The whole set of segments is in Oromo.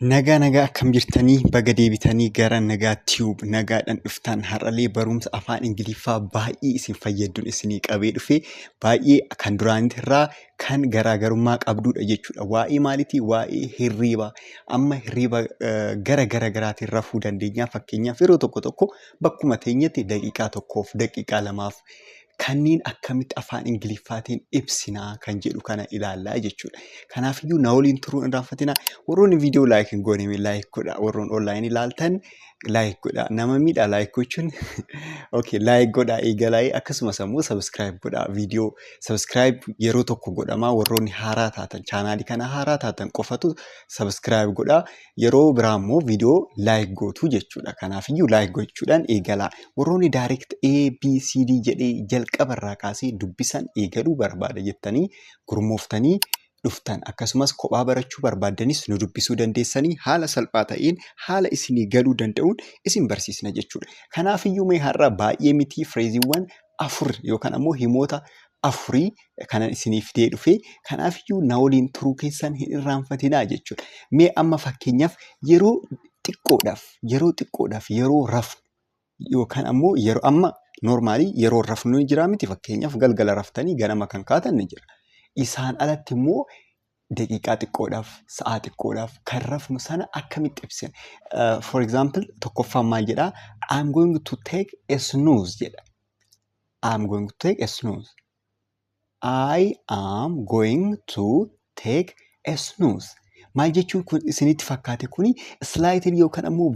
Nagaa akkam jirtanii baga deebitanii gara nagaa tiyuub nagaadhaan dhuftan har'alee barumsa afaan Ingiliffaa baay'ee isin fayyadduun isinii qabee dhufe baay'ee kan duraanitirraa kan garaagarummaa qabdudha jechuudha. Waa'ee maaliitii? Waa'ee hirriibaa. Amma hirriiba gara garaatiin rafuu dandeenya. Fakkeenyaaf yeroo tokko bakkuma teenyetti daqiiqaa tokkoof daqiiqaa lamaaf kanneen akkamitti afaan Ingiliffaatiin ibsinaa kan jedhu kana ilaallaa jechuudha. Kanaafiyyuu na waliin turuun irraanfatinaa. Warroonni viidiyoo laayik hin goone laayik godhaa. Warroon onlaayinii ilaaltan laayik godhaa. Nama miidhaa laayik gochuun. Okay, laayik godhaa eegalaa akkasumas ammoo sabiskiraayib godhaa. Viidiyoo sabiskiraayib yeroo tokko godhamaa. Warroonni haaraa taatan chaanaalii kana haaraa taatan qofatu sabiskiraayib godhaa. Yeroo biraa immoo viidiyoo laayik gootuu jechuudha. Kanaafiyyuu laayik gochuudhaan eegalaa. Warroonni daayirekt ABCD jedhee jalqabarraa kaasee dubbisan eegaluu barbaada jettanii gurmooftanii dhuftan akkasumas kophaa barachuu barbaaddanis nu dubbisuu dandeessanii haala salphaa ta'een haala isinii galuu danda'uun isin barsiisna jechuudha. Kanaafiyyuu mee har'a baay'ee mitii fireeziiwwan 4 yookaan ammoo himoota 4 kanan isiniif fidee dhufe. Kanaafiyyuu na waliin turuu keessan hin irraanfatinaa jechuudha. Mee amma fakkeenyaaf yeroo xiqqoodhaaf yeroo rafnu yookaan ammoo yeroo amma noormaalii yeroo rafnu ni jira miti. Fakkeenyaaf galgala raftanii ganama kan kaatan ni jira. Isaan alatti immoo daqiiqaa xiqqoodhaaf sa'aa xiqqoodhaaf kan rafnu sana akkamitti ibsina? For example tokkoffaan maal jedhaa? I'm going to take a snooze jedha. I'm going to take a snooze. I am going to take a snooze. Maal jechuun kun isinitti fakkaate kuni slightly yookaan ammoo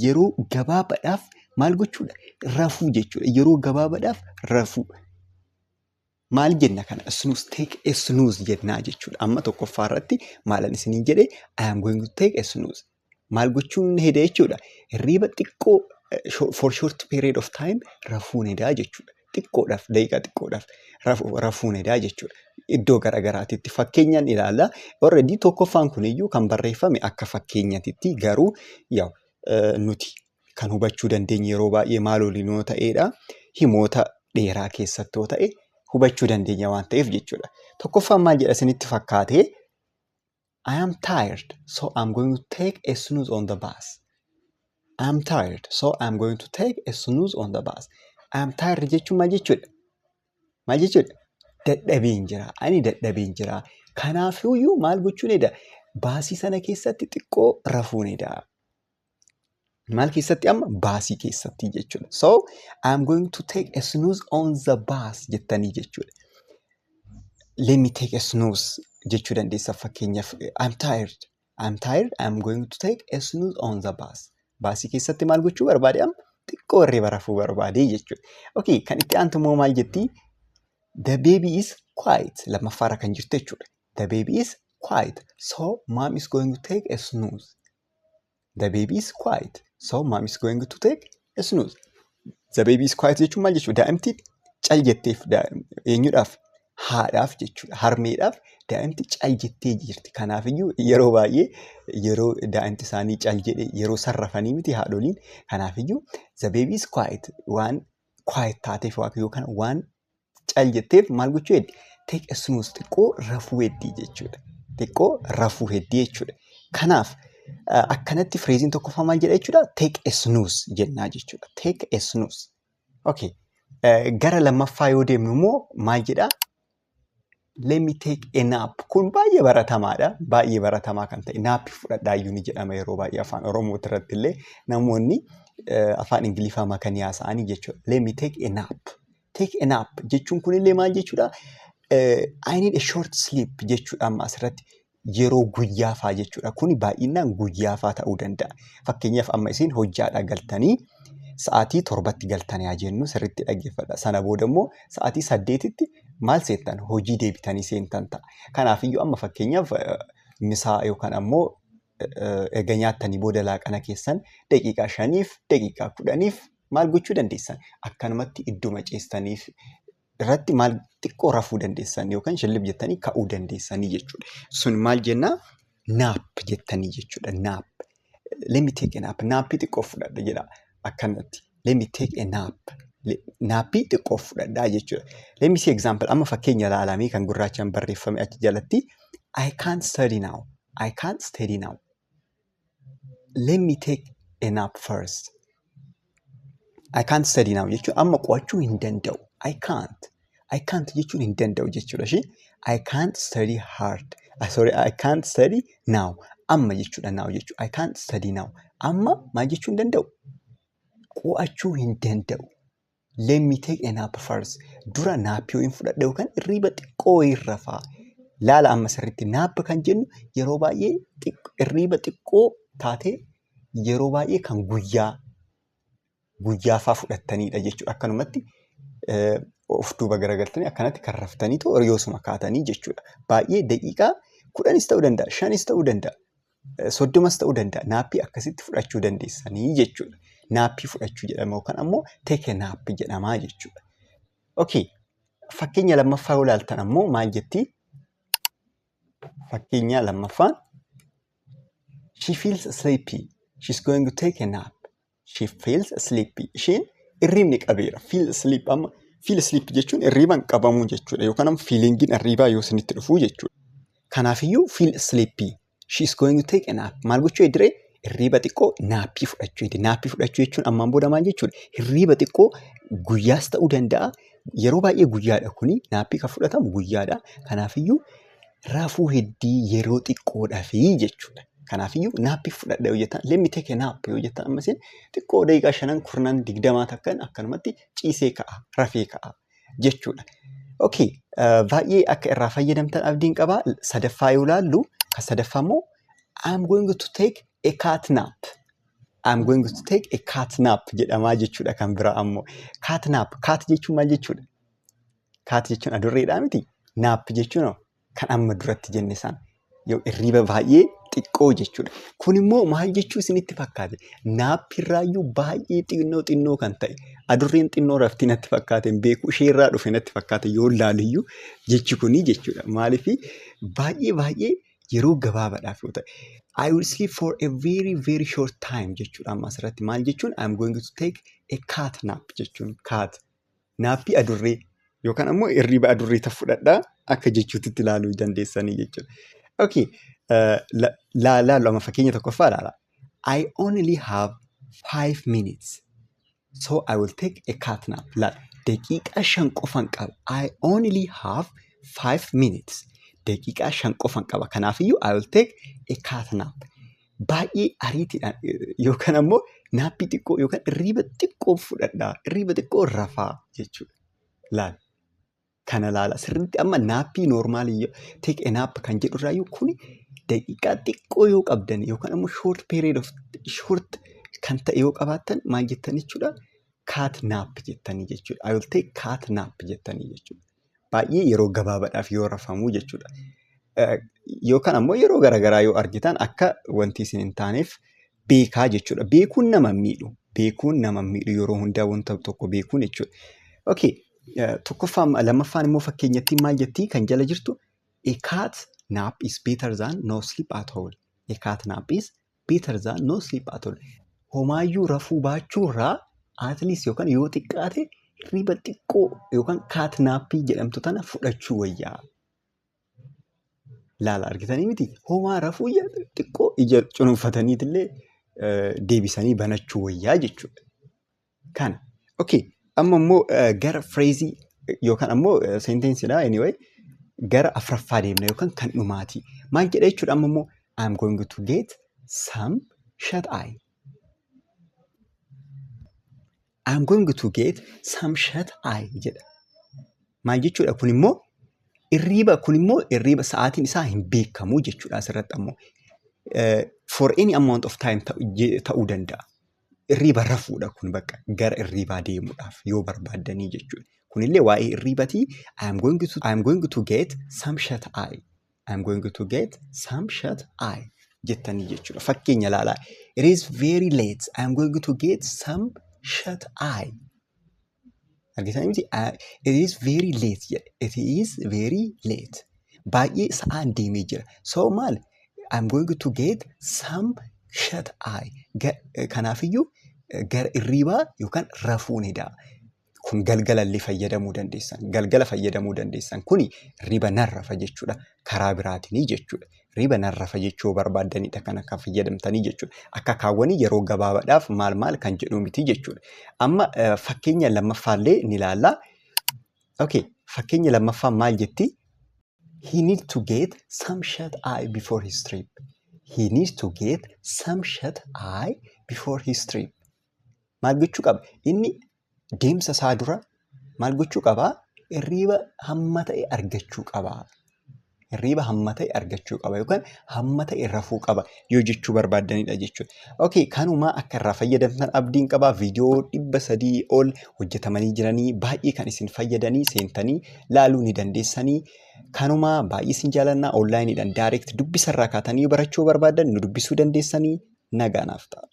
yeroo gabaabaadhaaf maal gochuudha? Rafuu jechuudha. Yeroo gabaabaadhaaf rafuu. Maal jenna kana? Snooze, take a snooze jennaa jechuudha. Amma tokkoffaa irratti maalan isiniin jedhee I am going to take a snooze. Maal gochuun heda jechuudha? Hirriiba xiqqoo for short period of time rafuun hedaa jechuudha. Xiqqoodhaaf daqiiqaa xiqqoodhaaf rafuun hedaa jechuudha. Iddoo garaagaraatitti fakkeenyaan ilaalla. Already tokkoffaan kuniyyuu kan barreeffame akka fakkeenyatitti garuu nuti kan hubachuu dandeenye yeroo baay'ee maal waliin yoo ta'edha. Himoota dheeraa keessatti yoo ta'e hubachuu dandeenya waan ta'eef jechuudha. Tokkoffaan maal jedha isinitti fakkaate? I am tired, so I'm going to take a snooze on the bus. I am tired, so I'm going to take a snooze on the bus. I am tired jechuun maal jechuudha? Maal jechuudha? Dadhabeen jira. Ani dadhabeen jira. Kanaafiyyuu maal gochuun heda? Baasii sana keessatti xiqqoo rafuun heda. Maal keessatti amma? Baasii keessatti jechuudha. So, I'm going to take a snooze on the bus jettanii jechuudha. Let me take a snooze jechuu dandeessa fakkeenyaaf. I'm tired, I'm going to take a snooze on the bus. Baasii keessatti maal gochuu barbaade amma? Xiqqoo hirriba rafuu barbaade jechuudha. Okay, kan itti aantu immoo maal jettii? The baby is quiet. Lammaffaarra kan jirtu jechuudha. The baby is quiet. So, mom is going to take a snooze. The baby is quiet. So, mom is going to take a snooze. The baby is quiet jechuun maal jechuudha? Daa'imti cal jetteef eenyudhaaf? Haadhaaf jechuudha. Harmeedhaaf daa'imti cal jettee jirti. Kanaafiyyuu yeroo baay'ee yeroo daa'imti isaanii cal jedhee yeroo sarrafanii miti haadholiin. Kanaafiyyuu the baby is quiet waan quiet taateef yookaan waan cal jetteef maal gochuu heddi? Take a snooze xiqqoo rafuu heddii jechuudha. Xiqqoo rafuu heddii jechuudha. Kanaaf akkanatti fireeziin tokkoffaa maal jedha jechuudha? Take a snooze jennaa jechuudha. Take a snooze. Okay. Gara lammaffaa yoo deemnu immoo maal jedhaa? Let me take a nap. Kun baay'ee baratamaadha. Baay'ee baratamaa kan ta'e. Naappii fudhadhaayyuu ni jedhama yeroo baay'ee afaan Oromoo irratti illee namoonni afaan Ingiliffaa makanii haasa'anii jechuudha. Let me take a nap. Take a nap jechuun kunillee maal jechuudha? I need a short sleep jechuudha amma asirratti. Yeroo guyyaafaa jechuudha. Kuni baay'inaan guyyaafaa ta'uu danda'a. Fakkeenyaaf amma isin hojjaadhaa galtanii sa'aatii 7tti galtanii haa jennu sirriitti dhaggeeffadha. Sana booda immoo sa'aatii 8tti maal seentan? Hojii deebitanii seentan ta'a. Kanaafiyyuu amma fakkeenyaaf misaa yookaan ammoo erga nyaattanii booda laaqana keessan daqiiqaa 5f daqiiqaa 10f maal gochuu dandeessan? Akkanumatti idduma ceestaniif irratti maal xiqqoo rafuu dandeessan yookaan shillib jettanii ka'uu dandeessanii jechuudha. Sun maal jennaa? Naap jettanii jechuudha. Naap. Let me take a nap. Naappii xiqqoo fudhadha jedha akkanatti. Let me take a nap. Naappii xiqqoo fudhadhaa jechuudha. Let me see example. Amma fakkeenya ilaalamee kan gurraachaan barreeffame achi jalatti I can't study now. I can't study now. let me take a nap first. I can't study now jechuun amma qo'achuu hin danda'u. I can't jechuun hin danda'u jechuudha ishee. I can't study hard. I can't study now. Amma jechuudha now jechuudha. I can't study now. Amma maal jechuu hin danda'u? Qo'achuu hin danda'u. Let me take a nap first. Dura naappii hin fudhadha yookaan hirriba xiqqoo irra fa'a. Laala amma sirriitti naappa kan jennu yeroo baay'ee hirriba xiqqoo taatee yeroo baay'ee kan guyyaa fa'aa fudhattanidha jechuudha. Akkanumatti of duuba garagaltanii akkanatti kan raftanii yoosuma kaatanii jechuudha. Baay'ee daqiiqaa 10 ta'uu danda'a, 5 ta'uu danda'a, 30 ta'uu danda'a. Naappii akkasitti fudhachuu dandeessanii jechuudha. Naappii fudhachuu jedhama yookaan ammoo take a nap jedhamaa jechuudha. Okay. Fakkeenya lammaffaa yoo ilaaltan ammoo maal jettii? Fakkeenya lammaffaan she feels sleepy. She's going to take a nap. She feels sleepy. Isheen hirribni qabeera. Feel sleep amma feel sleep jechuun hirriban qabamuu jechuudha yookaan ammoo feelingiin hirribaa yoo isinitti dhufuu jechuudha. Kanaafiyyuu feel sleepy. She's going to take a nap. Maal gochuu ediree? Hirriba xiqqoo naappii fudhachuu ediree. Naappii fudhachuu jechuun ammaan booda maal jechuudha? Hirriba xiqqoo guyyaas ta'uu danda'a. Yeroo baay'ee guyyaadha kuni. Naappii kan fudhatamu guyyaadha. Kanaafiyyuu rafuu heddii yeroo xiqqoodhaafi jechuudha. Kanaafiyyuu naappii fudhadha yoo jettan let me take a nap yoo jettan ammasin xiqqoo daqiiqaa 5 10 20 takkan akkanumatti ciisee ka'a rafee ka'a jechuudha. Okay, baay'ee akka irraa fayyadamtan abdiin qaba. Sadaffaa yoo ilaallu kan sadaffaa immoo I'm going to take a cat nap. I'm going to take a cat nap jedhamaa jechuudha. Kan biraa ammoo cat nap. Cat jechuun maal jechuudha? Cat jechuun adurreedhaa miti. Nap jechuun kan amma duratti jenne san yoo hirriba baay'ee xiqqoo jechuudha. Kun immoo maal jechuu isinitti fakkaate? Naappirraayyuu baay'ee xinnoo kan ta'e. Adurreen xinnoo rafti natti fakkaate beeku isheerraa dhufe natti fakkaate yoo ilaaluyyuu jechi kunii jechuudha. Maaliifii baay'ee yeroo gabaabaadhaaf yoo ta'e. I will sleep for a very very short time jechuudha. Amma asirratti maal jechuun I'm going to take a cat nap jechuun cat. Naappii adurree yookaan ammoo hirriba adurree ta fudhadhaa akka jechuutitti ilaaluu dandeessanii jechuudha. Okay. Laallu amma fakkeenya tokkoffaa ilaala. I only have 5 minutes. So I will take a cat nap. Daqiiqaa 5 qofan qaba. I only have 5 minutes. Daqiiqaa 5 qofan qaba. Kanaafiyyuu I will take a cat nap. Baay'ee ariitiidhaan yookaan ammoo naappii xiqqoo yookaan hirriba xiqqoo fudhadhaa. Hirriba xiqqoo rafaa jechuudha. Laal. Kana laala. Sirriitti amma naappii noormaalii take a nap kan jedhu irraayyuu kuni daqiiqaa xiqqoo yoo qabdan yookaan ammoo short period of short kan ta'e yoo qabaattan maal jettan jechuudha? Cat nap jettanii jechuudha. I will take cat nap jettanii jechuudha. Baay'ee yeroo gabaabaadhaaf yoo rafamuu jechuudha. Yookaan ammoo yeroo garaagaraa yoo argitan akka wanti isin hin taaneef beekaa jechuudha. Beekuun nama miidhu. Beekuun nama miidhu yeroo hundaa wanta tokko beekuun jechuudha. Okay. Tokkoffaan lammaffaan immoo fakkeenyattiin maal jettii kan jala jirtu? A cat nap is better than no sleep at all. A cat nap is better than no sleep at all. Homaayyuu rafuu baachuurraa at least yookaan yoo xiqqaate hirriba xiqqoo yookaan cat naappii jedhamtu tana fudhachuu wayyaa. Laala argitanii miti? Homaa rafuu xiqqoo ija cunuunfataniitillee deebisanii banachuu wayyaa jechuudha. Kana. Okay. Amma immoo gara phrasii yookaan ammoo senteensiidha anyway gara afuraffaa deemna yookaan kan dhumaati. Maal jedha jechuudha amma immoo I'm going to get some shut eye. I'm going to get some shut eye jedha. Maal jechuudha kun immoo hirriba sa'aatiin isaa hin beekamu jechuudha asirratti ammoo. For any amount of time ta'uu danda'a. Hirriba rafuudha kun bakka gara hirribaa deemuudhaaf yoo barbaaddanii jechuudha. Kunillee waa'ee hirribatii I'm going to get some shut eye. I'm going to get some shut eye jettanii jechuudha. Fakkeenya laalaa. It is very late. I'm going to get some shut eye. Argitanii miti? It is very late jedhe. It is very late. Baay'ee sa'aan deemee jira. So maal? I'm going to get some shut eye. Kanaafiyyuu gara hirribaa yookaan rafuunidha. kun galgalallee fayyadamuu dandeessan. Galgala fayyadamuu dandeessan kuni riba narrafa jechuudha. Karaa biraatinii jechuudha. Riba narrafa jechuu barbaaddanidha kan akka fayyadamtanii jechuudha. Akka kaawwanii yeroo gabaabaadhaaf maal kan jedhu miti jechuudha. Amma fakkeenya lammaffaallee ni ilaalla. Okay, fakkeenya lammaffaa maal jetti? He needs to get some shut eye before his trip. He needs to get some shut eye before his trip. Maal gochuu qaba? Inni deemsa isaa dura maal gochuu qaba? Hirriba hamma ta'e argachuu qaba. Hirriba hamma ta'e argachuu qaba yookaan hamma ta'e rafuu qaba yoo jechuu barbaaddanidha jechuudha. Okay, kanuma akka irraa fayyadamtan abdiin qaba. Viidiyoo 300 ol hojjetamanii jiranii baay'ee kan isin fayyadanii seentanii laaluu ni dandeessanii. Kanuma baay'ee isin jaalannaa onlaayiniidhaan direct dubbisarraa kaatanii barachuu barbaaddan nu dubbisuu dandeessanii. Nagaanaaf ta'a.